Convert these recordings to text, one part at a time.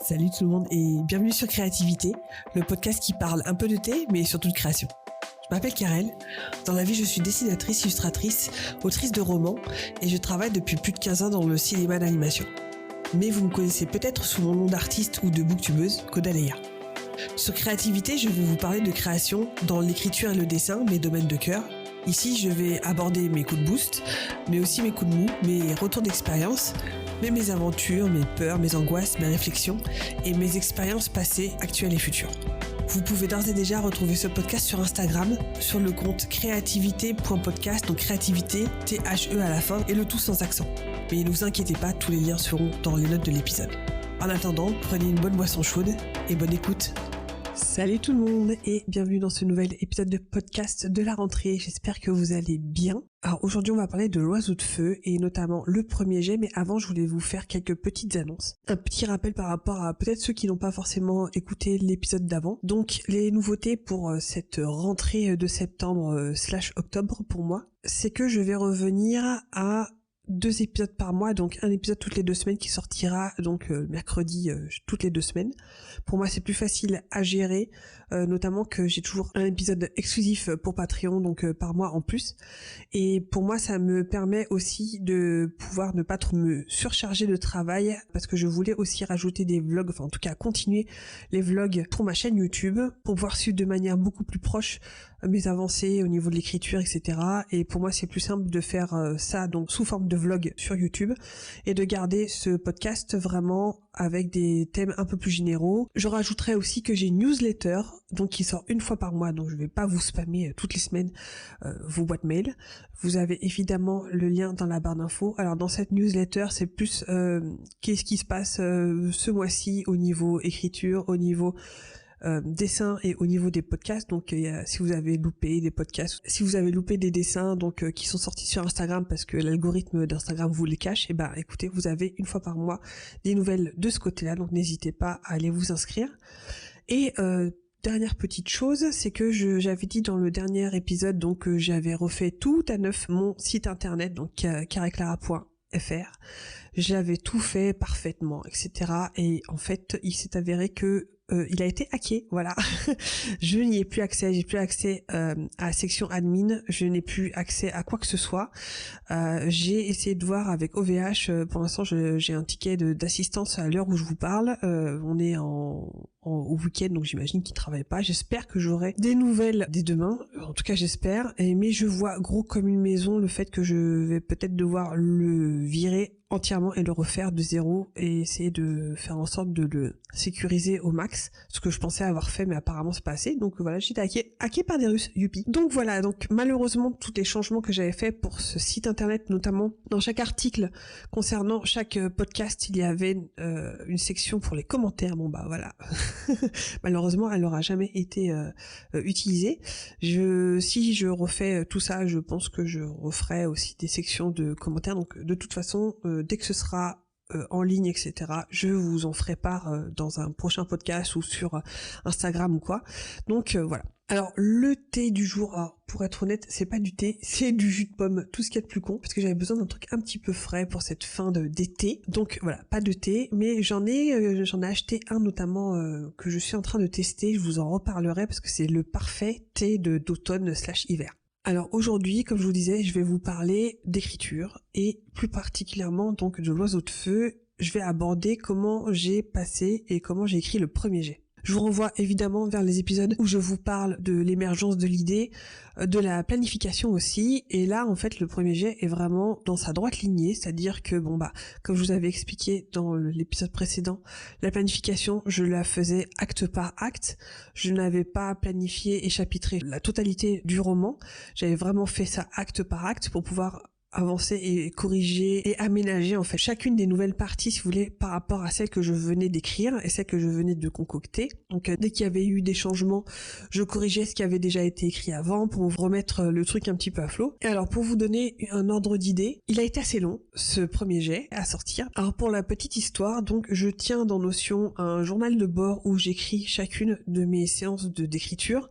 Salut tout le monde et bienvenue sur Créativité, le podcast qui parle un peu de thé mais surtout de création. Je m'appelle Karel, dans la vie je suis dessinatrice, illustratrice, autrice de romans et je travaille depuis plus de 15 ans dans le cinéma d'animation. Mais vous me connaissez peut-être sous mon nom d'artiste ou de booktubeuse, Kodaleya. Sur Créativité, je vais vous parler de création dans l'écriture et le dessin, mes domaines de cœur. Ici, je vais aborder mes coups de boost, mais aussi mes coups de mou, mes retours d'expérience, mes aventures, mes peurs, mes angoisses, mes réflexions et mes expériences passées, actuelles et futures. Vous pouvez d'ores et déjà retrouver ce podcast sur Instagram, sur le compte créativité.podcast, donc créativité, T-H-E à la fin, et le tout sans accent. Mais ne vous inquiétez pas, tous les liens seront dans les notes de l'épisode. En attendant, prenez une bonne boisson chaude et bonne écoute. Salut tout le monde et bienvenue dans ce nouvel épisode de podcast de la rentrée. J'espère que vous allez bien. Alors aujourd'hui on va parler de l'oiseau de feu et notamment le premier jet, mais avant je voulais vous faire quelques petites annonces. Un petit rappel par rapport à peut-être ceux qui n'ont pas forcément écouté l'épisode d'avant. Donc les nouveautés pour cette rentrée de septembre / octobre pour moi, c'est que je vais revenir à 2 épisodes par mois, donc un épisode toutes les 2 semaines qui sortira donc mercredi toutes les 2 semaines. Pour moi c'est plus facile à gérer, notamment que j'ai toujours un épisode exclusif pour Patreon, donc par mois en plus. Et pour moi ça me permet aussi de pouvoir ne pas trop me surcharger de travail, parce que je voulais aussi rajouter des vlogs, enfin en tout cas continuer les vlogs pour ma chaîne YouTube, pour pouvoir suivre de manière beaucoup plus proche mes avancées au niveau de l'écriture, etc. Et pour moi c'est plus simple de faire ça donc sous forme de vlog sur YouTube et de garder ce podcast vraiment avec des thèmes un peu plus généraux. Je rajouterai aussi que j'ai une newsletter donc qui sort une fois par mois, donc je vais pas vous spammer toutes les semaines vos boîtes mail. Vous avez évidemment le lien dans la barre d'infos. Alors dans cette newsletter c'est plus qu'est-ce qui se passe ce mois-ci au niveau écriture, au niveau dessin et au niveau des podcasts. Donc si vous avez loupé des podcasts, si vous avez loupé des dessins donc qui sont sortis sur Instagram parce que l'algorithme d'Instagram vous les cache, et ben écoutez, vous avez une fois par mois des nouvelles de ce côté-là, donc n'hésitez pas à aller vous inscrire. Et dernière petite chose, c'est que j'avais dit dans le dernier épisode donc que j'avais refait tout à neuf mon site internet, donc careclara.fr. J'avais tout fait parfaitement, etc. Et en fait, il s'est avéré que il a été hacké, voilà. Je n'y ai plus accès, j'ai plus accès à la section admin, je n'ai plus accès à quoi que ce soit. J'ai essayé de voir avec OVH, pour l'instant j'ai un ticket d'assistance à l'heure où je vous parle. On est au week-end, donc j'imagine qu'ils travaillent pas. J'espère que j'aurai des nouvelles dès demain, en tout cas j'espère. Mais je vois gros comme une maison le fait que je vais peut-être devoir le virer entièrement et le refaire de zéro et essayer de faire en sorte de le sécuriser au max, ce que je pensais avoir fait mais apparemment c'est pas assez. Donc voilà, j'ai été hacké par des Russes, youpi. Donc voilà, donc malheureusement tous les changements que j'avais fait pour ce site internet, notamment dans chaque article concernant chaque podcast, il y avait une section pour les commentaires. Bon bah voilà, malheureusement elle n'aura jamais été utilisée. Si je refais tout ça, je pense que je referai aussi des sections de commentaires. Donc de toute façon, dès que ce sera en ligne, etc., je vous en ferai part dans un prochain podcast ou sur Instagram ou quoi. Donc voilà. Alors le thé du jour, alors, pour être honnête, c'est pas du thé, c'est du jus de pomme, tout ce qu'il y a de plus con, parce que j'avais besoin d'un truc un petit peu frais pour cette fin d'été. Donc voilà, pas de thé, mais j'en ai acheté un notamment que je suis en train de tester, je vous en reparlerai parce que c'est le parfait thé d'automne / hiver. Alors aujourd'hui, comme je vous disais, je vais vous parler d'écriture et plus particulièrement donc de l'oiseau de feu. Je vais aborder comment j'ai passé et comment j'ai écrit le premier jet. Je vous renvoie évidemment vers les épisodes où je vous parle de l'émergence de l'idée, de la planification aussi, et là en fait le premier jet est vraiment dans sa droite lignée, c'est-à-dire que bon bah comme je vous avais expliqué dans l'épisode précédent, la planification je la faisais acte par acte, je n'avais pas planifié et chapitré la totalité du roman, j'avais vraiment fait ça acte par acte pour pouvoir avancer et corriger et aménager en fait chacune des nouvelles parties si vous voulez par rapport à celles que je venais d'écrire et celles que je venais de concocter. Donc dès qu'il y avait eu des changements, je corrigeais ce qui avait déjà été écrit avant pour remettre le truc un petit peu à flot. Et alors pour vous donner un ordre d'idée, il a été assez long ce premier jet à sortir. Alors pour la petite histoire, donc je tiens dans Notion un journal de bord où j'écris chacune de mes séances d'écriture,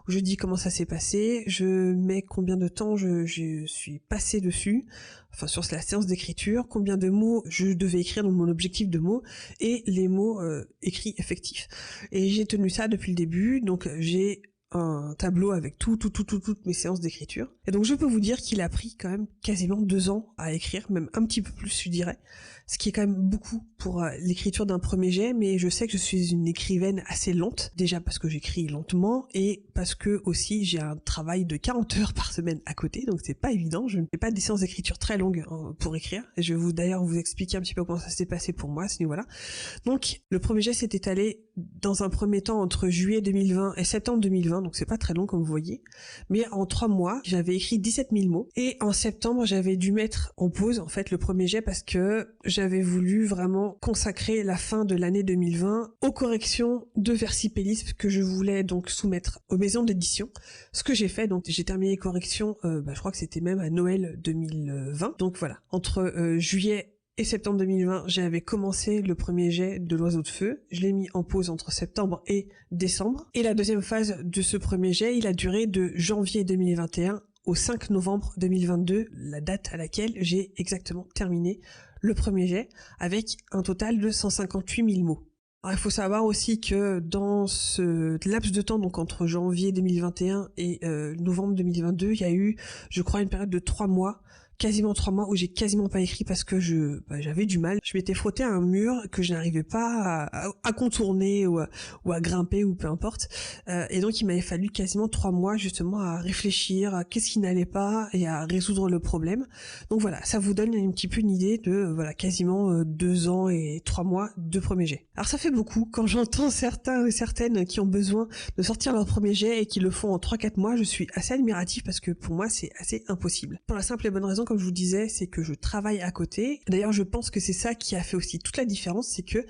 où je dis comment ça s'est passé, je mets combien de temps je suis passé dessus, dessus, enfin sur la séance d'écriture, combien de mots je devais écrire dans mon objectif de mots et les mots écrits effectifs. Et j'ai tenu ça depuis le début, donc j'ai un tableau avec toutes mes séances d'écriture. Et donc je peux vous dire qu'il a pris quand même quasiment 2 ans à écrire, même un petit peu plus je dirais, ce qui est quand même beaucoup pour l'écriture d'un premier jet, mais je sais que je suis une écrivaine assez lente, déjà parce que j'écris lentement et parce que aussi j'ai un travail de 40 heures par semaine à côté, donc c'est pas évident, je ne fais pas des séances d'écriture très longues pour écrire, et je vais d'ailleurs vous expliquer un petit peu comment ça s'est passé pour moi à ce niveau-là. Donc le premier jet s'est étalé dans un premier temps entre juillet 2020 et septembre 2020, donc c'est pas très long comme vous voyez, mais en 3 mois j'avais écrit 17 000 mots, et en septembre j'avais dû mettre en pause en fait le premier jet parce que j'avais voulu vraiment consacrer la fin de l'année 2020 aux corrections de versipélisme que je voulais donc soumettre aux maisons d'édition, ce que j'ai fait. Donc j'ai terminé les corrections, je crois que c'était même à Noël 2020, donc voilà, entre juillet et septembre 2020, j'avais commencé le premier jet de l'Oiseau de Feu. Je l'ai mis en pause entre septembre et décembre. Et la deuxième phase de ce premier jet, il a duré de janvier 2021 au 5 novembre 2022, la date à laquelle j'ai exactement terminé le premier jet, avec un total de 158 000 mots. Alors, il faut savoir aussi que dans ce laps de temps, donc entre janvier 2021 et novembre 2022, il y a eu, je crois, une période de 3 mois, quasiment 3 mois où j'ai quasiment pas écrit parce que j'avais du mal. Je m'étais frotté à un mur que je n'arrivais pas à contourner ou à grimper ou peu importe. Et donc il m'avait fallu quasiment 3 mois justement à réfléchir à qu'est-ce qui n'allait pas et à résoudre le problème. Donc voilà, ça vous donne un petit peu une idée de quasiment 2 ans et 3 mois de premier jet. Alors ça fait beaucoup quand j'entends certains et certaines qui ont besoin de sortir leur premier jet et qui le font en 3-4 mois, je suis assez admiratif parce que pour moi c'est assez impossible. Pour la simple et bonne raison, comme je vous disais, c'est que je travaille à côté. D'ailleurs, je pense que c'est ça qui a fait aussi toute la différence, c'est que,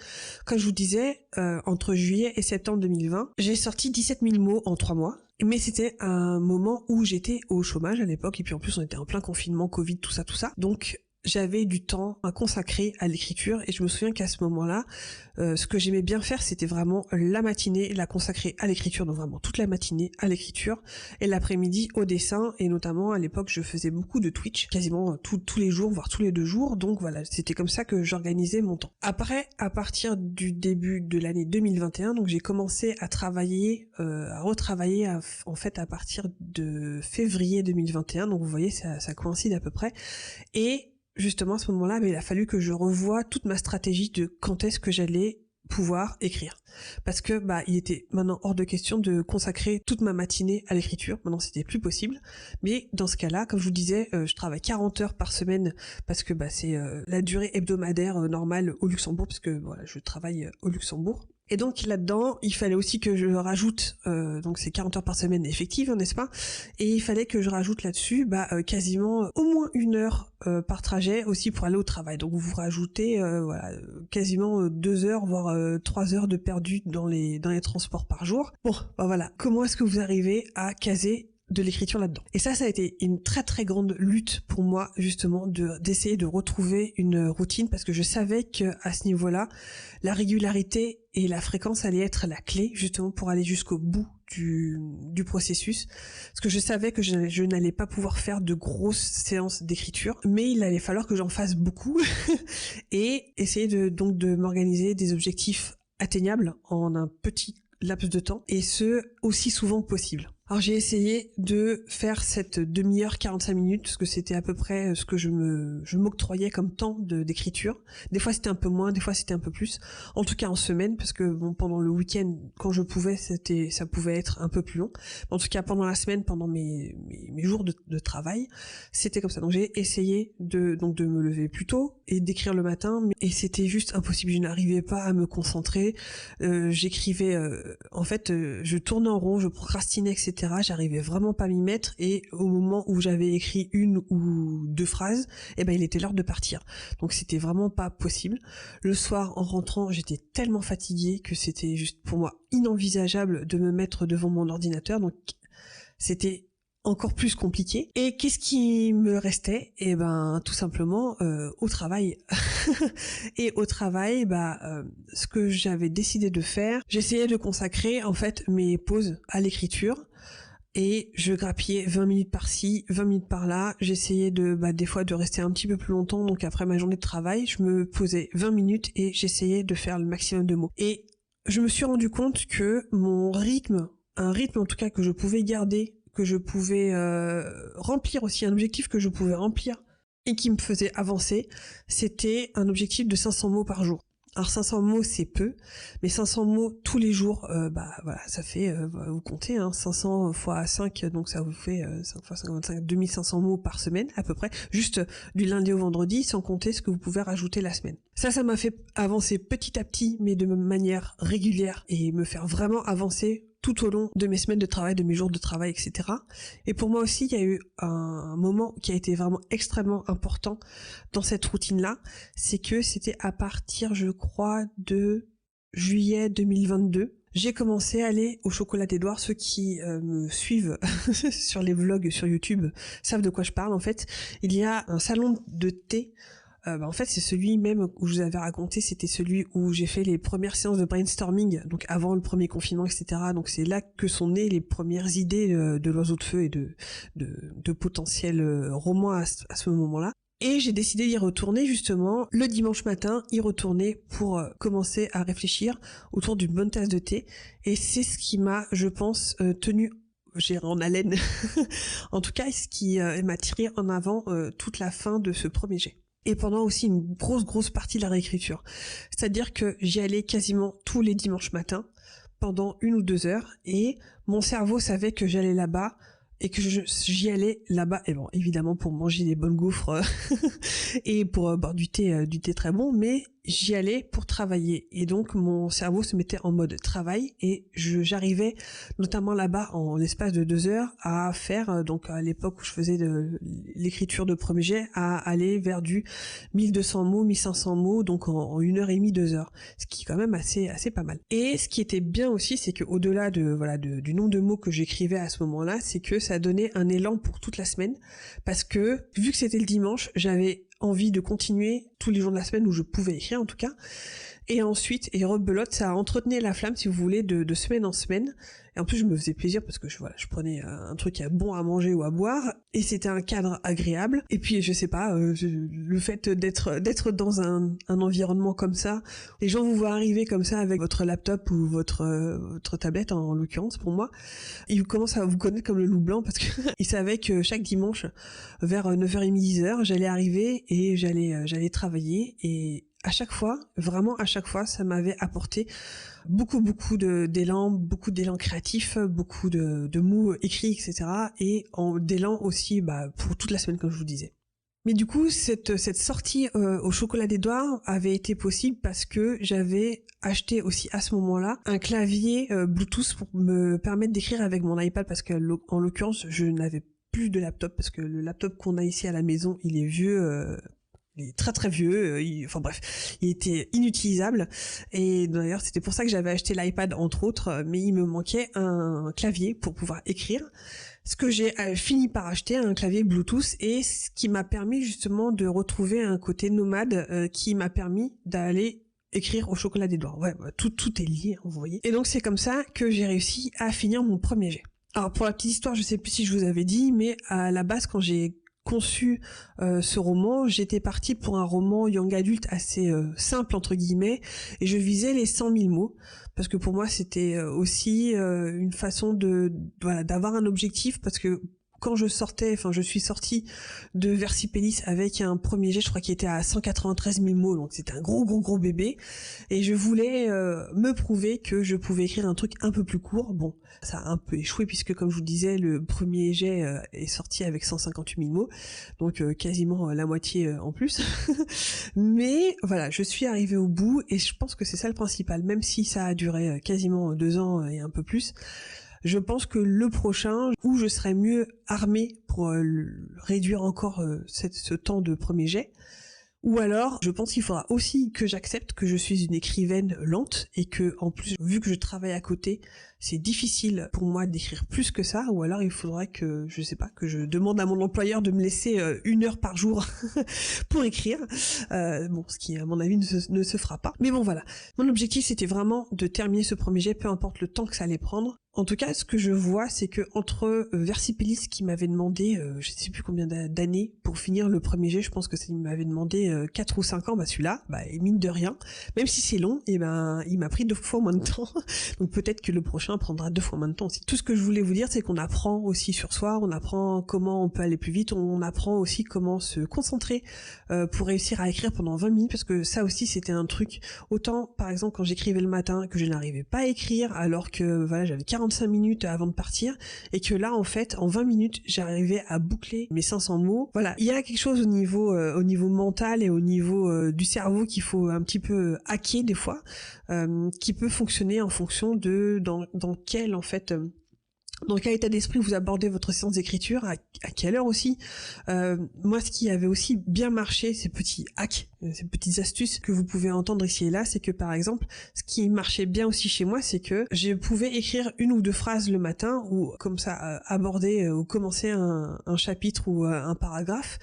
comme je vous disais, entre juillet et septembre 2020, j'ai sorti 17 000 mots en 3 mois. Mais c'était un moment où j'étais au chômage à l'époque, et puis en plus on était en plein confinement, Covid, tout ça. Donc j'avais du temps à consacrer à l'écriture, et je me souviens qu'à ce moment-là, ce que j'aimais bien faire, c'était vraiment la matinée, la consacrer à l'écriture, donc vraiment toute la matinée à l'écriture, et l'après-midi au dessin, et notamment à l'époque je faisais beaucoup de Twitch, quasiment tous les jours, voire tous les 2 jours, donc voilà, c'était comme ça que j'organisais mon temps. Après, à partir du début de l'année 2021, donc j'ai commencé à travailler, à retravailler en fait à partir de février 2021, donc vous voyez, ça coïncide à peu près, et justement à ce moment-là, il a fallu que je revoie toute ma stratégie de quand est-ce que j'allais pouvoir écrire. Parce que il était maintenant hors de question de consacrer toute ma matinée à l'écriture. Maintenant, c'était plus possible. Mais dans ce cas-là, comme je vous disais, je travaille 40 heures par semaine parce que c'est la durée hebdomadaire normale au Luxembourg, parce que voilà, je travaille au Luxembourg. Et donc là-dedans, il fallait aussi que je rajoute, donc c'est 40 heures par semaine effectives, n'est-ce pas? Et il fallait que je rajoute là-dessus quasiment au moins 1 heure par trajet aussi pour aller au travail. Donc vous rajoutez quasiment 2 heures, voire 3 heures de perdu dans les transports par jour. Bon, voilà. Comment est-ce que vous arrivez à caser de l'écriture là-dedans? Et ça a été une très très grande lutte pour moi, justement, d'essayer de retrouver une routine, parce que je savais que à ce niveau-là, la régularité et la fréquence allaient être la clé, justement, pour aller jusqu'au bout du processus, parce que je savais que je n'allais pas pouvoir faire de grosses séances d'écriture, mais il allait falloir que j'en fasse beaucoup et essayer de m'organiser des objectifs atteignables en un petit laps de temps, et ce aussi souvent que possible. Alors j'ai essayé de faire cette demi-heure, 45 minutes, parce que c'était à peu près ce que je m'octroyais comme temps d'écriture. Des fois c'était un peu moins, des fois c'était un peu plus. En tout cas en semaine, parce que pendant le week-end, quand je pouvais, ça pouvait être un peu plus long. En tout cas pendant la semaine, pendant mes jours de travail, c'était comme ça. Donc j'ai essayé de me lever plus tôt et d'écrire le matin, et c'était juste impossible. Je n'arrivais pas à me concentrer. J'écrivais, je tournais en rond, je procrastinais, etc. J'arrivais vraiment pas à m'y mettre, et au moment où j'avais écrit 1 ou 2 phrases, il était l'heure de partir. Donc c'était vraiment pas possible. Le soir, en rentrant, j'étais tellement fatiguée que c'était juste pour moi inenvisageable de me mettre devant mon ordinateur, donc c'était encore plus compliqué. Et qu'est-ce qui me restait? Tout simplement au travail. Et au travail, ce que j'avais décidé de faire, j'essayais de consacrer en fait mes pauses à l'écriture, et je grappillais 20 minutes par-ci, 20 minutes par-là. J'essayais des fois de rester un petit peu plus longtemps, donc après ma journée de travail, je me posais 20 minutes et j'essayais de faire le maximum de mots. Et je me suis rendu compte que mon rythme, un rythme en tout cas que je pouvais garder, que je pouvais remplir aussi, un objectif que je pouvais remplir et qui me faisait avancer, c'était un objectif de 500 mots par jour. Alors 500 mots c'est peu, mais 500 mots tous les jours, ça fait, vous comptez, 500 fois 5, donc ça vous fait 5 fois 55, 2500 mots par semaine à peu près, juste du lundi au vendredi, sans compter ce que vous pouvez rajouter la semaine. Ça m'a fait avancer petit à petit, mais de manière régulière, et me faire vraiment avancer tout au long de mes semaines de travail, de mes jours de travail, etc. Et pour moi aussi, il y a eu un moment qui a été vraiment extrêmement important dans cette routine-là, c'est que c'était à partir, je crois, de juillet 2022. J'ai commencé à aller au Chocolat d'Édouard. Ceux qui me suivent sur les vlogs sur YouTube savent de quoi je parle. En fait, il y a un salon de thé. En fait, c'est celui même où je vous avais raconté, c'était celui où j'ai fait les premières séances de brainstorming, donc avant le premier confinement, etc. Donc c'est là que sont nées les premières idées de l'Oiseau de Feu et de potentiels romans à ce moment-là. Et j'ai décidé d'y retourner justement le dimanche matin, y retourner pour commencer à réfléchir autour d'une bonne tasse de thé. Et c'est ce qui m'a, je pense, tenu en haleine, en tout cas ce qui m'a tiré en avant toute la fin de ce premier jet. Et pendant aussi une grosse partie de la réécriture. C'est-à-dire que j'y allais quasiment tous les dimanches matins, pendant 1 ou 2 heures, et mon cerveau savait que j'allais là-bas, et que j'y allais là-bas, et bon, évidemment pour manger des bonnes gaufres, et pour boire du thé très bon, mais j'y allais pour travailler. Et donc mon cerveau se mettait en mode travail, et j'arrivais notamment là-bas en l'espace de 2 heures à faire, donc à l'époque où je faisais l'écriture de premier jet, à aller vers du 1200 mots, 1500 mots, donc en 1h30, 2 heures. Ce qui est quand même assez pas mal. Et ce qui était bien aussi, c'est que au-delà du nombre de mots que j'écrivais à ce moment-là, c'est que ça donnait un élan pour toute la semaine, parce que vu que c'était le dimanche, j'avais envie de continuer tous les jours de la semaine où je pouvais écrire en tout cas, et ensuite, et rebelote, ça entretenait la flamme si vous voulez de semaine en semaine, et en plus je me faisais plaisir parce que je prenais un truc bon à manger ou à boire, et c'était un cadre agréable, et puis je sais pas, le fait d'être dans un environnement comme ça, les gens vous voient arriver comme ça avec votre laptop ou votre tablette en l'occurrence pour moi, ils commencent à vous connaître comme le loup blanc parce que ils savaient que chaque dimanche vers 9h30, 10h, j'allais arriver et j'allais travailler, et à chaque fois, vraiment à chaque fois, ça m'avait apporté beaucoup d'élan créatif, beaucoup de mots écrits, etc. Et d'élan aussi pour toute la semaine, comme je vous disais. Mais du coup, cette sortie au Chocolat d'Édouard avait été possible parce que j'avais acheté aussi à ce moment-là un clavier Bluetooth pour me permettre d'écrire avec mon iPad, parce que en l'occurrence, je n'avais plus de laptop, parce que le laptop qu'on a ici à la maison, il est vieux, il est très vieux, il était inutilisable, et d'ailleurs c'était pour ça que j'avais acheté l'iPad entre autres, mais il me manquait un clavier pour pouvoir écrire, ce que j'ai fini par acheter, un clavier Bluetooth, et ce qui m'a permis justement de retrouver un côté nomade qui m'a permis d'aller écrire au Chocolat d'Édouard. Tout est lié, vous voyez. Et donc c'est comme ça que j'ai réussi à finir mon premier jet. Alors pour la petite histoire, je sais plus si je vous avais dit, mais à la base quand j'ai conçu ce roman, j'étais partie pour un roman young adulte assez simple entre guillemets, et je visais les 100 000 mots, parce que pour moi c'était aussi une façon d'avoir un objectif, parce que quand je suis sortie de Versipellis avec un premier jet, je crois qu'il était à 193 000 mots, donc c'était un gros bébé, et je voulais me prouver que je pouvais écrire un truc un peu plus court. Bon, ça a un peu échoué, puisque comme je vous disais, le premier jet est sorti avec 158 000 mots, donc quasiment la moitié en plus. Mais voilà, je suis arrivée au bout, et je pense que c'est ça le principal, même si ça a duré quasiment 2 ans et un peu plus. Je pense que le prochain, où je serai mieux armée pour réduire encore ce temps de premier jet, ou alors je pense qu'il faudra aussi que j'accepte que je suis une écrivaine lente, et que en plus, vu que je travaille à côté, c'est difficile pour moi d'écrire plus que ça, ou alors il faudrait que, je sais pas, que je demande à mon employeur de me laisser 1 heure par jour pour écrire. Ce qui à mon avis ne se fera pas. Mais bon voilà, mon objectif c'était vraiment de terminer ce premier jet, peu importe le temps que ça allait prendre. En tout cas, ce que je vois, c'est que entre Versipellis qui m'avait demandé, je sais plus combien d'années pour finir le premier jet, je pense que ça il m'avait demandé 4 ou 5 ans, celui-là, et mine de rien, même si c'est long, il m'a pris 2 fois moins de temps. Donc peut-être que le prochain prendra 2 fois moins de temps aussi. Tout ce que je voulais vous dire, c'est qu'on apprend aussi sur soi, on apprend comment on peut aller plus vite, on apprend aussi comment se concentrer pour réussir à écrire pendant 20 minutes, parce que ça aussi c'était un truc. Autant par exemple quand j'écrivais le matin que je n'arrivais pas à écrire alors que voilà, j'avais 45 minutes avant de partir, et que là en fait en 20 minutes j'arrivais à boucler mes 500 mots. Voilà, il y a quelque chose au niveau mental et au niveau du cerveau qu'il faut un petit peu hacker des fois, qui peut fonctionner en fonction de dans quel en fait dans quel état d'esprit vous abordez votre séance d'écriture, à quelle heure aussi. Moi, ce qui avait aussi bien marché, ces petits hacks, ces petites astuces que vous pouvez entendre ici et là, c'est que par exemple, ce qui marchait bien aussi chez moi, c'est que je pouvais écrire 1 ou 2 phrases le matin, ou comme ça, aborder ou commencer un chapitre ou un paragraphe,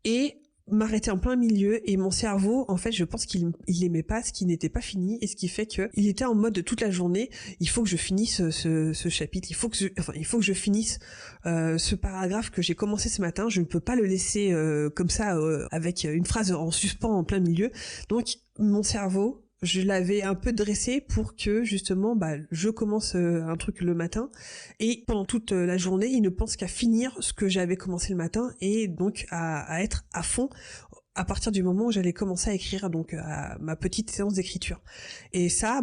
et m'arrêter en plein milieu, et mon cerveau, en fait, je pense qu'il aimait pas ce qui n'était pas fini, et ce qui fait que il était en mode toute la journée, il faut que je finisse ce chapitre, il faut que je finisse ce paragraphe que j'ai commencé ce matin, je ne peux pas le laisser comme ça avec une phrase en suspens en plein milieu. Donc mon cerveau, je l'avais un peu dressé pour que justement je commence un truc le matin, et pendant toute la journée il ne pense qu'à finir ce que j'avais commencé le matin, et donc à être à fond à partir du moment où j'allais commencer à écrire donc à ma petite séance d'écriture. Et ça,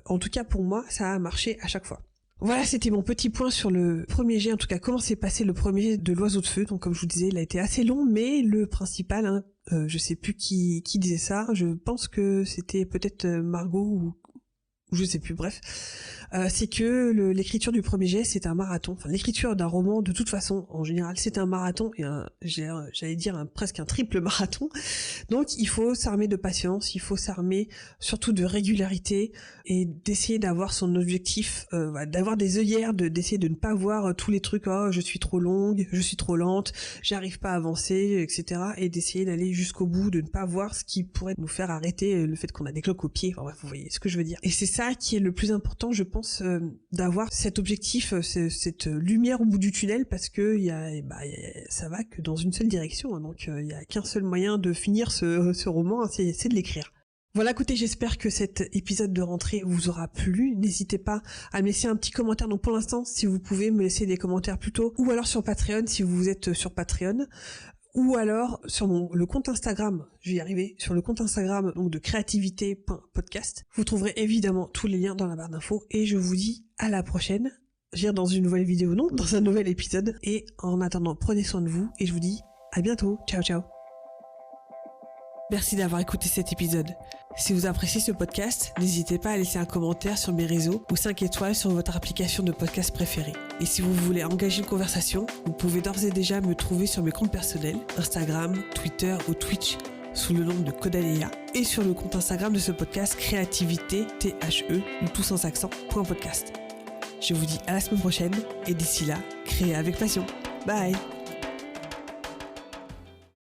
en tout cas pour moi, ça a marché à chaque fois. Voilà, c'était mon petit point sur le premier jet, en tout cas comment s'est passé le premier jet de l'oiseau de feu. Donc comme je vous disais, il a été assez long, mais le principal, je sais plus qui disait ça, je pense que c'était peut-être Margot ou je sais plus, bref, c'est que l'écriture du premier jet, c'est un marathon. Enfin, l'écriture d'un roman, de toute façon, en général, c'est un marathon, et j'allais dire presque un triple marathon. Donc, il faut s'armer de patience, il faut s'armer surtout de régularité, et d'essayer d'avoir son objectif, d'avoir des œillères, d'essayer de ne pas voir tous les trucs, je suis trop longue, je suis trop lente, j'arrive pas à avancer, etc. Et d'essayer d'aller jusqu'au bout, de ne pas voir ce qui pourrait nous faire arrêter, le fait qu'on a des cloques aux pieds. Enfin bref, vous voyez ce que je veux dire. Et c'est ça qui est le plus important, je pense, d'avoir cet objectif, cette lumière au bout du tunnel, parce que ça va que dans une seule direction, hein, donc il y a qu'un seul moyen de finir ce roman, hein, c'est de l'écrire. Voilà, écoutez, j'espère que cet épisode de rentrée vous aura plu. N'hésitez pas à me laisser un petit commentaire. Donc pour l'instant, si vous pouvez me laisser des commentaires plutôt, ou alors sur Patreon si vous êtes sur Patreon, ou alors sur le compte Instagram, je vais y arriver, sur le compte Instagram donc de créativité.podcast. Vous trouverez évidemment tous les liens dans la barre d'infos, et je vous dis à la prochaine, dans une nouvelle vidéo, non, dans un nouvel épisode. Et en attendant, prenez soin de vous, et je vous dis à bientôt. Ciao ciao. Merci d'avoir écouté cet épisode. Si vous appréciez ce podcast, n'hésitez pas à laisser un commentaire sur mes réseaux ou 5 étoiles sur votre application de podcast préférée. Et si vous voulez engager une conversation, vous pouvez d'ores et déjà me trouver sur mes comptes personnels, Instagram, Twitter ou Twitch, sous le nom de Caudaléa, et sur le compte Instagram de ce podcast, Créativité, THE, ou tout sans accent, .podcast. Je vous dis à la semaine prochaine, et d'ici là, créez avec passion. Bye!